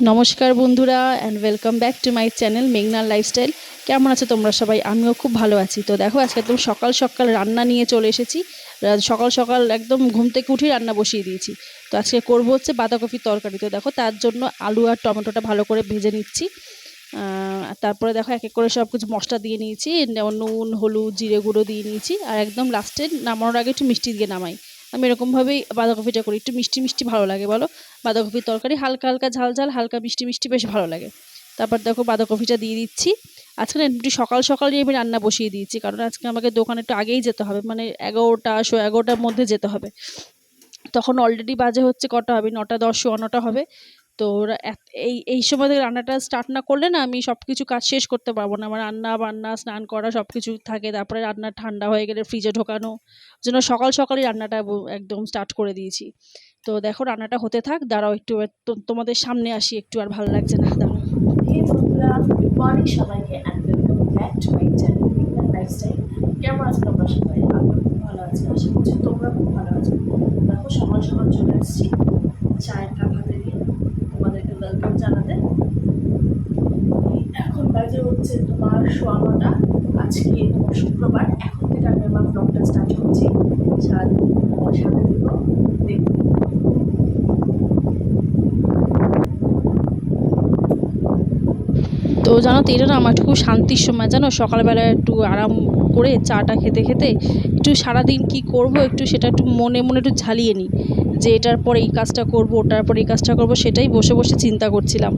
নমস্কার বন্ধুরা and welcome back to my channel মেঘনার লাইফস্টাইল। কেমন আছো তোমরা সবাই? আমিও খুব ভালো আছি। তো দেখো আজকে একদম সকাল সকাল রান্না নিয়ে চলে এসেছি। সকাল সকাল একদম ঘুম থেকে উঠেই রান্না বসিয়ে দিয়েছি। তো আজকে করবো হচ্ছে বাঁধাকপির তরকারি। তো দেখো তার জন্য আলু আর টমেটোটা ভালো করে ভেজে নিচ্ছি। তারপরে দেখো এক এক করে সব কিছু মশলা দিয়ে নিয়েছি, যেমন নুন, হলুদ, জিরে গুঁড়ো দিয়ে নিয়েছি। আর একদম লাস্টে নামানোর আগে একটু মিষ্টি দিয়ে নামাই। আমি এরকমভাবেই বাঁধাকপিটা করি, একটু মিষ্টি মিষ্টি ভালো লাগে বলো। বাঁধাকপির তরকারি হালকা হালকা ঝাল ঝাল, হালকা মিষ্টি মিষ্টি বেশ ভালো লাগে। তারপর দেখো বাঁধাকপিটা দিয়ে দিচ্ছি। আজকে না একটু সকাল সকালই আমি রান্না বসিয়ে দিয়েছি, কারণ আজকে আমাকে দোকানে একটু আগেই যেতে হবে, মানে 11টা 11:30টার মধ্যে যেতে হবে। তখন অলরেডি বাজে হচ্ছে কটা হবে, 9:10 9:15 হবে। তো এই সময় থেকে রান্নাটা স্টার্ট না করলে না আমি সব কিছু কাজ শেষ করতে পারবো না। আমার রান্না বান্না স্নান করা সব কিছু থাকে, তারপরে রান্না ঠান্ডা হয়ে গেলে ফ্রিজে ঢোকানো, জন্য সকাল সকালই রান্নাটা একদম স্টার্ট করে দিয়েছি। তো দেখো রান্নাটা হতে থাক, দাঁড়াও একটু তোমাদের সামনে আসি, একটু আর ভালো লাগছে না, দাঁড়াও। হে বন্ধুরা, গুড মর্নিং সবাইকে and welcome back to my channel মেঘনার লাইফস্টাইল। কেমন আছো তোমরা সবাই? আমি খুব ভালো আছি, আশা করছি তোমরা খুব ভালো আছো। দেখো সকাল সকাল চলে আসছি চায়ের কাপ হাতে নিয়ে তোমাদেরকে ওয়েলকাম জানাতে। এখন বাজে হচ্ছে তোমার 9:15। আজকে তোমার শুক্রবার। এখন থেকে আমি আমার ব্লগটা স্টার্ট করছি। সারাদিন তোমার সাথে দেবো, দেখবো। তো জানো তো এটা না আমার খুব শান্তির সময়, জানো, সকালবেলা একটু আরাম করে চাটা খেতে খেতে একটু সারাদিন কি করব একটু সেটা একটু মনে মনে একটু ঝালিয়ে নিই, যে এটার পরে এই কাজটা করব, ওটার পরে এই কাজটা করব, সেটাই বসে বসে চিন্তা করছিলাম।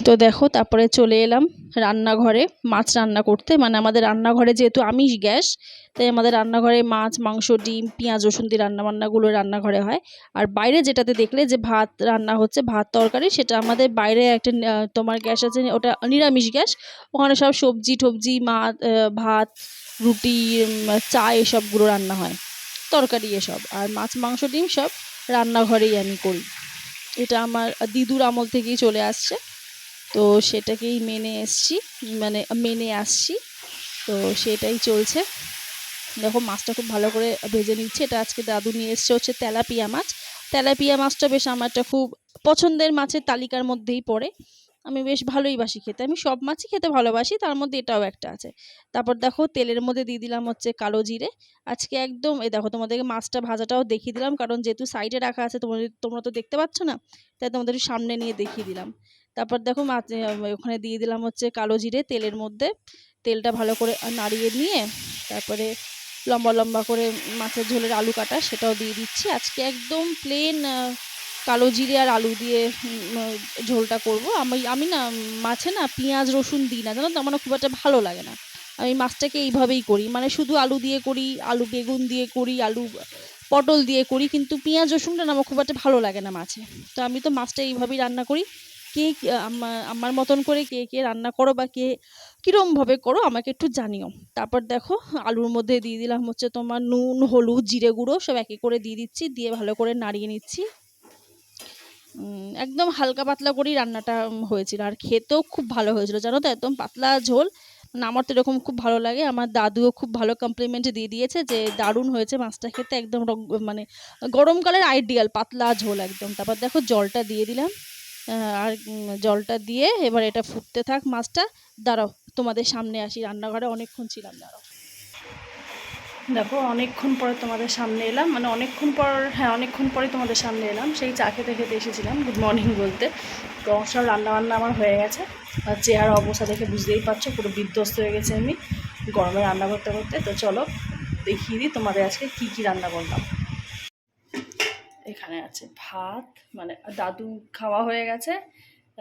তো দেখো তারপরে চলে এলাম রান্নাঘরে মাছ রান্না করতে। মানে আমাদের রান্নাঘরে যেহেতু আমিষ গ্যাস, তাই আমাদের রান্নাঘরে মাছ, মাংস, ডিম, পেঁয়াজ, রসুন দিয়ে রান্নাবান্নাগুলো রান্নাঘরে হয়। আর বাইরে যেটাতে দেখলে যে ভাত রান্না হচ্ছে, ভাত তরকারি, সেটা আমাদের বাইরে একটা তোমার গ্যাস আছে, ওটা নিরামিষ গ্যাস। ওখানে সব সবজি টবজি, মাছ, ভাত, রুটি, চা এসবগুলো রান্না হয়, তরকারি এসব। আর মাছ, মাংস, ডিম সব রান্নাঘরেই আমি করি। এটা আমার দিদুর আমল থেকেই চলে আসছে। তো সেটাকেই মেনে আসছি। তো সেটাই চলছে। দেখো মাছটা খুব ভালো করে ভেজে নিচ্ছে। এটা আজকে দাদু নিয়ে এসছে হচ্ছে তেলাপিয়া মাছ। তেলাপিয়া মাছটা বেশ আমার একটা খুব পছন্দের মাছের তালিকার মধ্যেই পড়ে। আমি বেশ ভালোই বাসি খেতে, আমি সব মাছই খেতে ভালোবাসি, তার মধ্যে এটাও একটা আছে। তারপর দেখো তেলের মধ্যে দিয়ে দিলাম হচ্ছে কালো জিরে। আজকে একদম এই দেখো তোমাদেরকে মাছটা ভাজাটাও দেখিয়ে দিলাম, কারণ যেহেতু সাইডে রাখা আছে তোমরা তো দেখতে পাচ্ছ না, তাই তোমাদের সামনে নিয়ে দেখিয়ে দিলাম। তারপর দেখো মাছ ওখানে দিয়ে দিলাম হচ্ছে কালো জিরে তেলের মধ্যে। তেলটা ভালো করে নাড়িয়ে নিয়ে তারপরে লম্বা লম্বা করে মাছের ঝোলের আলু কাটা সেটাও দিয়ে দিচ্ছি। আজকে একদম প্লেন কালো জিরে আর আলু দিয়ে ঝোলটা করব। আমি না মাছে না পেঁয়াজ রসুন দিই না, জানো তো, আমার না খুব একটা ভালো লাগে না। আমি মাছটাকে এইভাবেই করি, মানে শুধু আলু দিয়ে করি, আলু বেগুন দিয়ে করি, আলু পটল দিয়ে করি, কিন্তু পেঁয়াজ রসুনটা না আমার খুব একটা ভালো লাগে না মাছে। তো আমি তো মাছটা এইভাবেই রান্না করি। কে আমার মতন করে কে কে রান্না করো বা কে কীরমভাবে করো আমাকে একটু জানিও। তারপর দেখো আলুর মধ্যে দিয়ে দিলাম হচ্ছে তোমার নুন, হলুদ, জিরে গুঁড়ো সব একে করে দিয়ে দিচ্ছি, দিয়ে ভালো করে নাড়িয়ে নিচ্ছি। একদম হালকা পাতলা করেই রান্নাটা হয়েছিল, আর খেতেও খুব ভালো হয়েছিল, জানো তো, একদম পাতলা ঝোল। মানে আমার তো এরকম খুব ভালো লাগে। আমার দাদুও খুব ভালো কমপ্লিমেন্ট দিয়ে দিয়েছে যে দারুণ হয়েছে মাছটা খেতে, একদম মানে গরমকালের আইডিয়াল পাতলা ঝোল একদম। তারপর দেখো জলটা দিয়ে দিলাম। আর জলটা দিয়ে এবার এটা ফুটতে থাক মাছটা। দাঁড়াও তোমাদের সামনে আসি, রান্নাঘরে অনেকক্ষণ ছিলাম, দাঁড়াও। দেখো অনেকক্ষণ পরে তোমাদের সামনে এলাম, মানে অনেকক্ষণ পর, হ্যাঁ অনেকক্ষণ পরে তোমাদের সামনে এলাম। সেই চা খেতে খেতে এসেছিলাম গুড মর্নিং বলতে। তো সব রান্নাবান্না আমার হয়ে গেছে। আর চেহার অবস্থা দেখে বুঝতেই পারছো পুরো বিধ্বস্ত হয়ে গেছে আমি গরমে রান্না করতে করতে। তো চলো দেখিয়ে দিই তোমাদের আজকে কি কি রান্না করলাম। এখানে আছে ভাত, মানে দাদু খাওয়া হয়ে গেছে,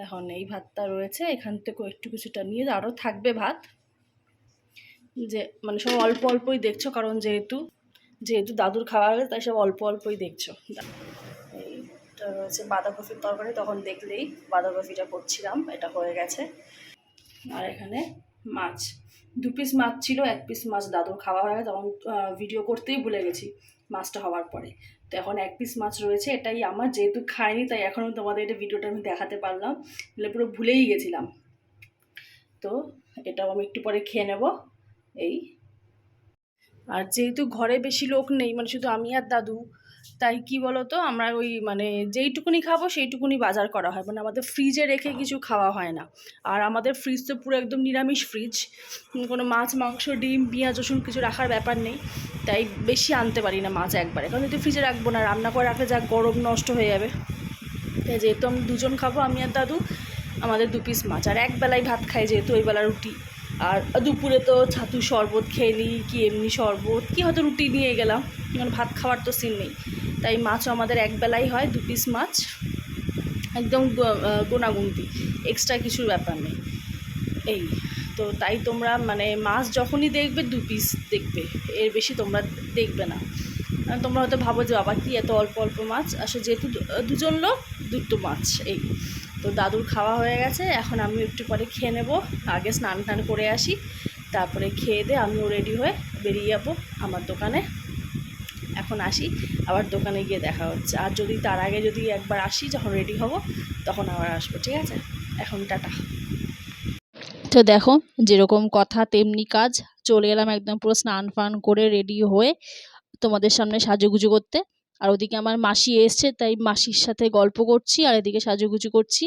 এখন এই ভাতটা রয়েছে, এখান থেকে একটু কিছুটা নিয়ে আরও থাকবে ভাত। যে মানে সব অল্প অল্পই দেখছো, কারণ যেহেতু যেহেতু দাদুর খাওয়া হয়ে গেছে তাই সব অল্প অল্পই দেখছো। এইটা রয়েছে বাঁধাকপির তরকারি, তখন দেখলেই বাঁধাকপিটা করছিলাম, এটা হয়ে গেছে। আর এখানে মাছ, 2 পিস মাছ ছিল, 1 পিস মাছ দাদুর খাওয়া হয়ে গেছে, তখন ভিডিও করতেই ভুলে গেছি মাছটা হওয়ার পরে। তো এখন 1 পিস মাছ রয়েছে, এটাই আমার, যেহেতু খাইনি তাই এখন তোমাদের এটা ভিডিওটা আমি দেখাতে পারলাম, তাহলে পুরো ভুলেই গেছিলাম। তো এটাও আমি একটু পরে খেয়ে নেব। এই, আর যেহেতু ঘরে বেশি লোক নেই, মানে শুধু আমি আর দাদু, তাই কি বলো তো, আমরা ওই মানে যেইটুকুনি খাবো সেইটুকুনি বাজার করা হয়, মানে আমাদের ফ্রিজে রেখে কিছু খাওয়া হয় না। আর আমাদের ফ্রিজ তো পুরো একদম নিরামিষ ফ্রিজ, কোনো মাছ মাংস ডিম পেঁয়াজ রসুন কিছু রাখার ব্যাপার নেই। তাই বেশি আনতে পারি না মাছ একবারে, কারণ যদি ফ্রিজে রাখবো না, রান্না করে রাখলে যা গরম নষ্ট হয়ে যাবে। তাই যেহেতু আমি দুজন খাবো, আমি আর দাদু, আমাদের 2 পিস মাছ। আর একবেলায় ভাত খাই যেহেতু, ওই বেলা রুটি। আর দুপুরে তো ছাতু শরবত খেয়ে নিই, কি এমনি শরবত কি হয়তো রুটি নিয়ে গেলাম, মানে ভাত খাওয়ার তো সিন নেই। তাই মাছও আমাদের একবেলাই হয়, 2 পিস মাছ, একদম গোনাগুনতি, এক্সট্রা কিছুর ব্যাপার নেই। এই তো তাই তোমরা মানে মাছ যখনই দেখবে 2 পিস দেখবে, এর বেশি তোমরা দেখবে না। তোমরা হয়তো ভাবো যে বাবা কি এত অল্প অল্প মাছ, আসলে যেহেতু দুজন লোক 2টো মাছ। এই তো দাদুর খাওয়া হয়ে গেছে, এখন আমি একটু পরে খেয়ে নেবো। আগে স্নান টান করে আসি, তারপরে খেয়ে দিয়ে আমিও রেডি হয়ে বেরিয়ে যাবো আমার দোকানে। এখন আসি, আবার দোকানে গিয়ে দেখা হচ্ছে। আর যদি তার আগে যদি একবার আসি, যখন রেডি হব তখন আবার আসবো, ঠিক আছে? এখন টাটা। তো দেখো, যেরকম কথা তেমনি কাজ, চলে এলাম একদম পুরো স্নান ফান করে রেডি হয়ে তোমাদের সামনে সাজুগুজু করতে। আর ওদিকে আমার মাসি এসছে, তাই মাসির সাথে গল্প করছি আর এদিকে সাজুগুজু করছি।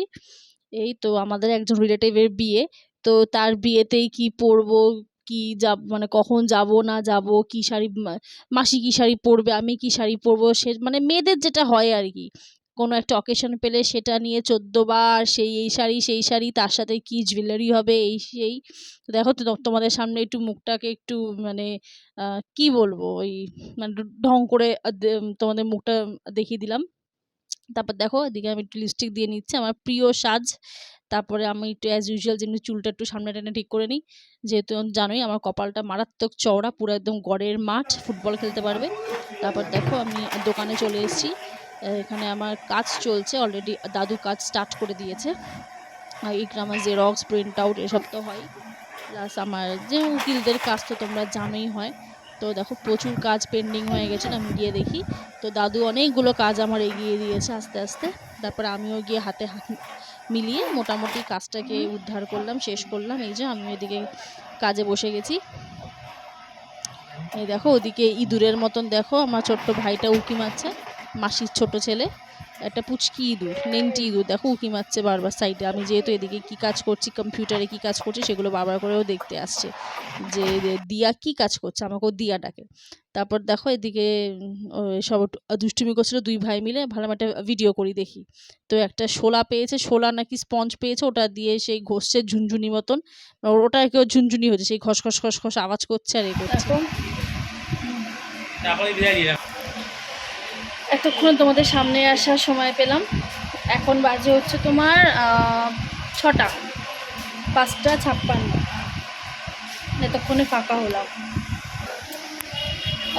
এই তো আমাদের একজন রিলেটিভের বিয়ে, তো তার বিয়েতেই কি পরবো, কি যাব, মানে কখন যাব না যাব, কি শাড়ি মাসি কি শাড়ি পরবে, আমি কি শাড়ি পরবো, সে মানে মেয়েদের যেটা হয় আর কি, কোনো একটা অকেশন পেলে সেটা নিয়ে 14 বার সেই এই শাড়ি সেই শাড়ি, তার সাথে কি জুয়েলারি হবে এই সেই। তো দেখো তো তোমাদের সামনে একটু মুখটাকে একটু মানে কি বলবো, ওই মানে ঢং করে তোমাদের মুখটা দেখিয়ে দিলাম। তারপর দেখো এদিকে আমি একটু লিপস্টিক দিয়ে নিচ্ছি, আমার প্রিয় সাজ। তারপরে আমি একটু অ্যাজ ইউজুয়াল যেমনি চুলটা একটু সামনে টেনে ঠিক করে নিই, যেহেতু জানোই আমার কপালটা মারাত্মক চওড়া, পুরো একদম গড়ের মাঠ, ফুটবল খেলতে পারবে। তারপর দেখো আমি দোকানে চলে এসেছি, এখানে আমার কাজ চলছে অলরেডি, দাদু কাজ স্টার্ট করে দিয়েছে। আর এখানে আমার জেরক্স প্রিন্ট আউট এসব তো হয়, প্লাস আমার যে উকিলদের কাজ তো তোমরা জানোই হয়। তো দেখো প্রচুর কাজ পেন্ডিং হয়ে গেছিলো, আমি গিয়ে দেখি তো দাদু অনেকগুলো কাজ আমার এগিয়ে দিয়েছে আস্তে আস্তে। তারপরে আমিও গিয়ে হাতে হাত মিলিয়ে মোটামুটি কাজটাকে উদ্ধার করলাম, শেষ করলাম। এই যে আমি এদিকে কাজে বসে গেছি। এই দেখো ওদিকে ইঁদুরের মতন দেখো আমার ছোট্ট ভাইটা উঁকি মারছে, মাসির ছোট ছেলে, একটা পুচকি ইঁদুর, নেংটি ইঁদুর, দেখো উঁকি মারছে বারবার সাইডে। আমি যেহেতু এদিকে কি কাজ করছি, কম্পিউটারে কি কাজ করছি, সেগুলো বারবার করেও দেখতে আসছে যে দিয়া কি কাজ করছে, আমাকেও দিয়া ডাকে। তারপর দেখো এদিকে সব দুষ্টুমি করছিল 2 ভাই মিলে, ভালো একটা ভিডিও করি দেখি। তো একটা শোলা পেয়েছে, শোলা নাকি স্পঞ্জ পেয়েছে, ওটা দিয়ে সেই ঘষছে ঝুনঝুনি মতন, ওটা কেউ ঝুনঝুনি হচ্ছে, সেই খস খস খস খস আওয়াজ করছে আর এ করছে। এতক্ষণ তোমাদের সামনে আসার সময় পেলাম, এখন বাজে হচ্ছে তোমার 6টা, 5টা 56। এতক্ষণে ফাঁকা হলাম,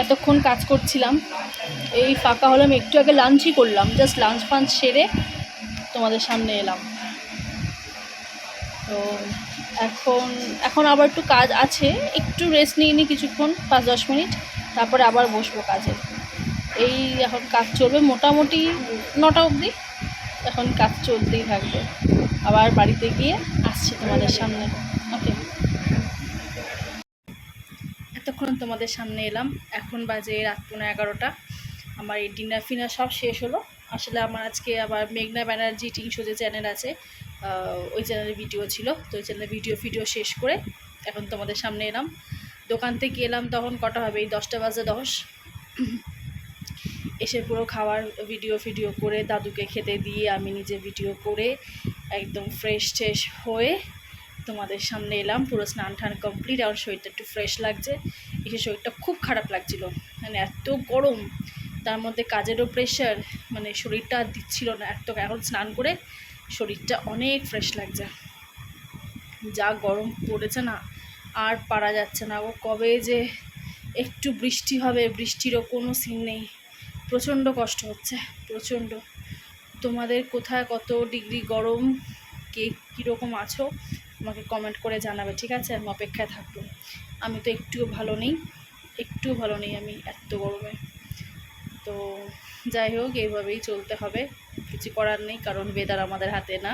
এতক্ষণ কাজ করছিলাম, এই ফাঁকা হলাম, একটু আগে লাঞ্চই করলাম, জাস্ট লাঞ্চ ফাঞ্চ সেরে তোমাদের সামনে এলাম। তো এখন এখন আবার একটু কাজ আছে, একটু রেস্ট নিয়ে নিই কিছুক্ষণ, 5-10 মিনিট, তারপরে আবার বসবো কাজে। এই এখন কাজ চলবে মোটামুটি 9টা অবধি, এখন কাজ চলতেই থাকবে। আবার বাড়িতে গিয়ে আসছি তোমাদের সামনে। ওকে, এতক্ষণ তোমাদের সামনে এলাম, এখন বাজে রাত 11:15। আমার এই ডিনার ফিনার সব শেষ হলো। আসলে আমার আজকে আবার মেঘনা ব্যানার্জি টিংশো যে চ্যানেল আছে, ওই চ্যানেলের ভিডিও ছিল, তো ওই চ্যানেলের ভিডিও শেষ করে এখন তোমাদের সামনে এলাম। দোকান থেকে এলাম তখন কটা হবে, এই 10টা বাজে 10। এসে পুরো খাওয়ার ভিডিও করে দাদুকে খেতে দিয়ে আমি নিজে ভিডিও করে একদম ফ্রেশ ট্রেশ হয়ে তোমাদের সামনে এলাম। পুরো স্নান টান কমপ্লিট, আর শরীরটা একটু ফ্রেশ লাগছে। এসে শরীরটা খুব খারাপ লাগছিল, মানে এত গরম, তার মধ্যে কাজেরও প্রেশার, মানে শরীরটা আর দিচ্ছিল না এত। এখন স্নান করে শরীরটা অনেক ফ্রেশ লাগছে, যা গরম পড়েছে না আর পারা যাচ্ছে না। ও কবে যে একটু বৃষ্টি হবে, বৃষ্টিরও কোনো সিন নেই, প্রচণ্ড কষ্ট হচ্ছে, প্রচণ্ড। তোমাদের কোথায় কত ডিগ্রি গরম, কে কীরকম আছো আমাকে কমেন্ট করে জানাবে, ঠিক আছে? আমি অপেক্ষায় থাকবো। আমি তো একটুও ভালো নেই, একটুও ভালো নেই আমি এত গরমে। তো যাই হোক, এইভাবেই চলতে হবে, কিছু করার নেই, কারণ ওয়েদার আমাদের হাতে না,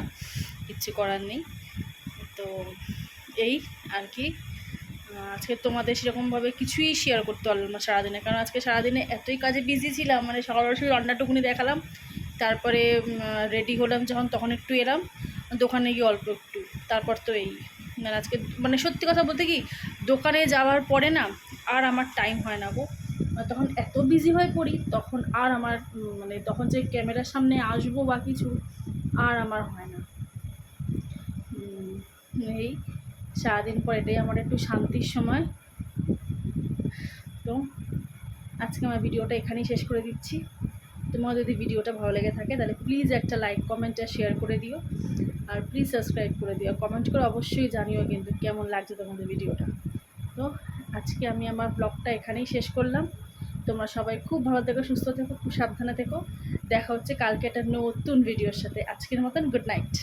কিচ্ছু করার নেই। তো এই আর কি, আজকে তোমাদের সেরকমভাবে কিছুই শেয়ার করতে পারলাম না সারাদিনে, কারণ আজকে সারাদিনে এতই কাজে বিজি ছিলাম, মানে সকালবেলা শুধু রান্নাটুকুনি দেখালাম, তারপরে রেডি হলাম যখন তখন একটু এলাম দোকানে গিয়ে অল্প একটু, তারপর তো এই মানে আজকে মানে সত্যি কথা বলতে কি দোকানে যাওয়ার পরে না আর আমার টাইম হয় না গো, তখন এত বিজি হয়ে পড়ি, তখন আর আমার মানে তখন যে ক্যামেরার সামনে আসবো বা কিছু আর আমার হয় না। এই সারাদিন পর এটাই আমার একটু শান্তির সময়। তো আজকে আমার ভিডিওটা এখানেই শেষ করে দিচ্ছি। তোমার যদি ভিডিওটা ভালো লেগে থাকে তাহলে প্লিজ একটা লাইক কমেন্ট আর শেয়ার করে দিও, আর প্লিজ সাবস্ক্রাইব করে দিও, কমেন্ট করে অবশ্যই জানিও কিন্তু কেমন লাগছে তোমাদের ভিডিওটা। তো আজকে আমি আমার ব্লগটা এখানেই শেষ করলাম। তোমরা সবাই খুব ভালো থেকো, সুস্থ থেকো, খুব সাবধানে থেকো। দেখা হচ্ছে কালকে একটা নতুন ভিডিওর সাথে। আজকের মতন গুড নাইট।